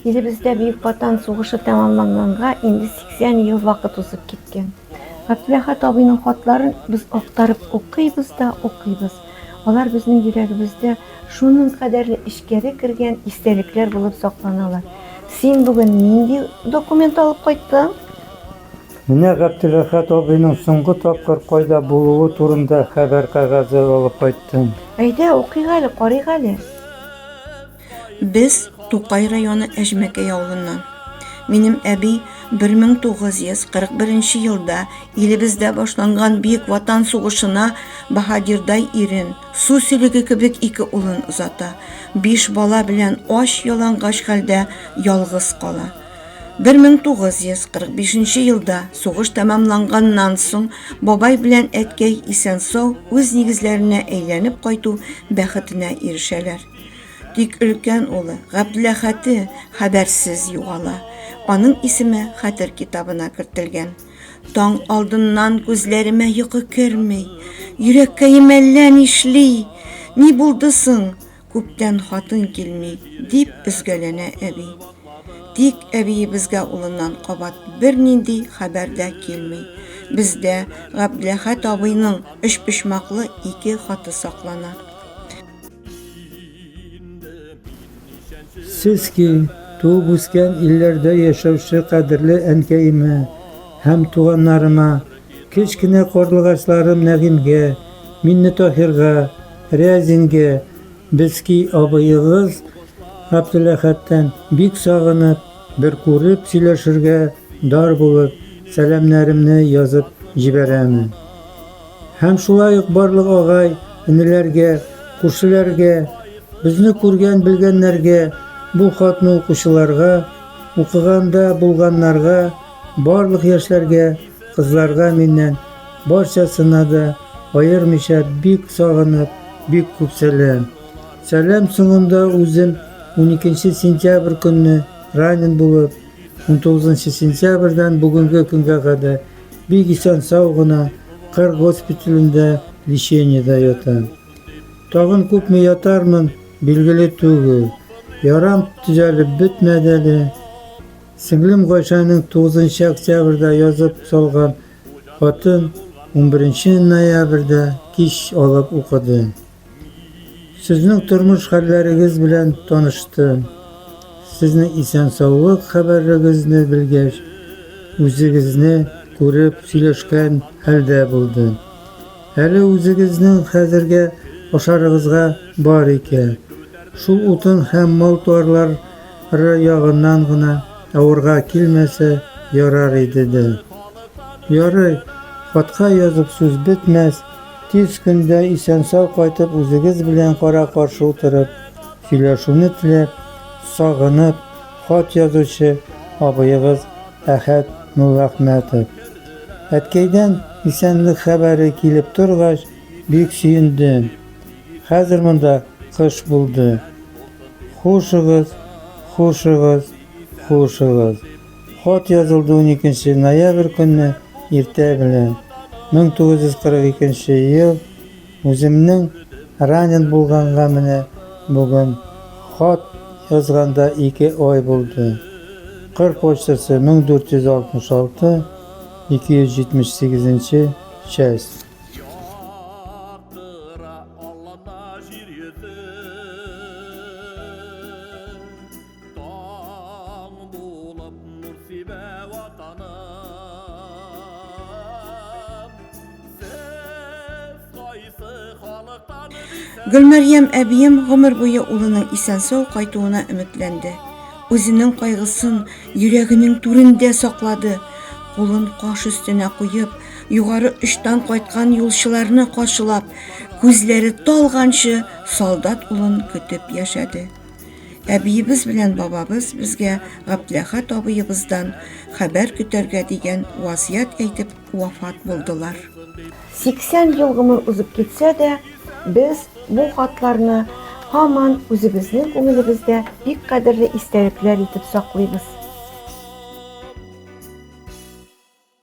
Илебездә Бөек Ватан сугышы тәмамланганга инде 80 ел вакыт узып киткән. Габделәхәт абыйның хатларын без актарып укыйбыз да укыйбыз. Алар безнең йөрәгебездә шуның кадәрле эчкәре кергән истәлекләр булып сакланалар. Син бүген нинди документ алып кайттың? Менә Габделәхәт абыйның соңгы тапкыр кайда булуы турында хәбәр кәгазе алып кайттым. Әйдә, укыйк әле, карыйк әле. Без Тукай районы Әжмәкәй авылыннан. Минем әби 1941 елда илебездә башланган Бөек Ватан сугышына Баһадирдай ирен, су силеге кебек 2 улын озата. 5 бала белән ач ялангач хәлдә ялгыз кала. 1945 елда сугыш тәмамланганнан соң бабай белән әткәй исән-сау үз нигезләренә әйләнеп кайту бәхетенә ирешәләр. Тик өлкән улы Габделәхәте хәбәрсез югала. Аның исеме хәтер китабына кертелгән. Таң алдыннан күзләремә йокы керми, йөрәккәем әллә нишли. Ни булды соң? Күптән хатын килми, дип өзгәләнә әби. Тик әбиебезгә улыннан кабат бернинди хәбәр дә килми. Бездә Габделәхәт абыйның 3 почмаклы 2 хаты саклана. Сез ки туып үскән илләрдә яшәүче кадерле әнкәемә һәм туганнарыма, кечкенә карлыгачларым Нәгыймгә, Миннетаһирга, Рәзингә, без ки абыегыз Габделәхәттән бик сагынып, бер күреп сөйләшергә дар булып, сәламнәремне язып җибәрәмен. Һәм шулай ук барлык агай, инеләргә, күршеләргә, безне күргән белгәннәргә, бу хатны укучыларга, укыганда булганнарга, барлык яшьләргә, кызларга миннән барчасына да аермыйча бик сагынып, бик күп сәлам. Сәлам соңында үзем 12 сентябрь көнне ранен булып, 19 сентябрьдән бүгенге көнгә кадәр бик исән-сау гына Кыр госпиталендә лечениедә ятам. Тагын күпме ятармын, билгеле түгел. Ярам төзәлеп бетмәде әле. Сеңлем Гайшаның 9 октябрьдә язып салган хатын 11 ноябрьдә кич алып укыдым. Сезнең тормыш хәлләрегез белән таныштым. Сезнең исән-саулык хәбәрегезне белгәч, үзегезне күреп сөйләшкән хәлдә булдым. Әле үзегезнең хәзергә ашарыгызга бар икән. Шул утын һәм мал-туарлары ягыннан гына авырга килмәсә ярар иде дә. Ярый, хатка язып сүз бетмәс. Тиз көндә исән-сау кайтып үзегез белән кара-каршы утырып, сөйләшүне теләп, сагынып, хат язучы абыегыз Әхәт Муллаәхмәтов. Әткәйдән исәнлек хәбәре килеп торгач, бик сөендем. Хәзер монда кыш булды. Хушыгыз, хушыгыз, хушыгыз. Хат язылды 12 ноябрь көнне иртә белән. 1942 ел үземнең ранен булганга менә бүген хат язганда 2 ай булды. Кыр почтасы 1466 278 часть. Гөлмәрьям әбием гомер буе улының исән-сау кайтуына өметләнде. Үзенең кайгысын йөрәгенең түрендә саклады. Кулын каш өстенә куеп, югары очлан кайткан юлчыларны каршылап, күзләре талганчы солдат улын көтеп яшәде. Әбиебез белән бабабыз безгә Габделәхәт абыебыздан хәбәр көтәргә дигән васыят әйтеп вафат булдылар. 80 ел гомер узып китсә дә, без бу хатларны һаман үзебезнең күңелебездә бик кадерле истәлекләр итеп саклыйбыз.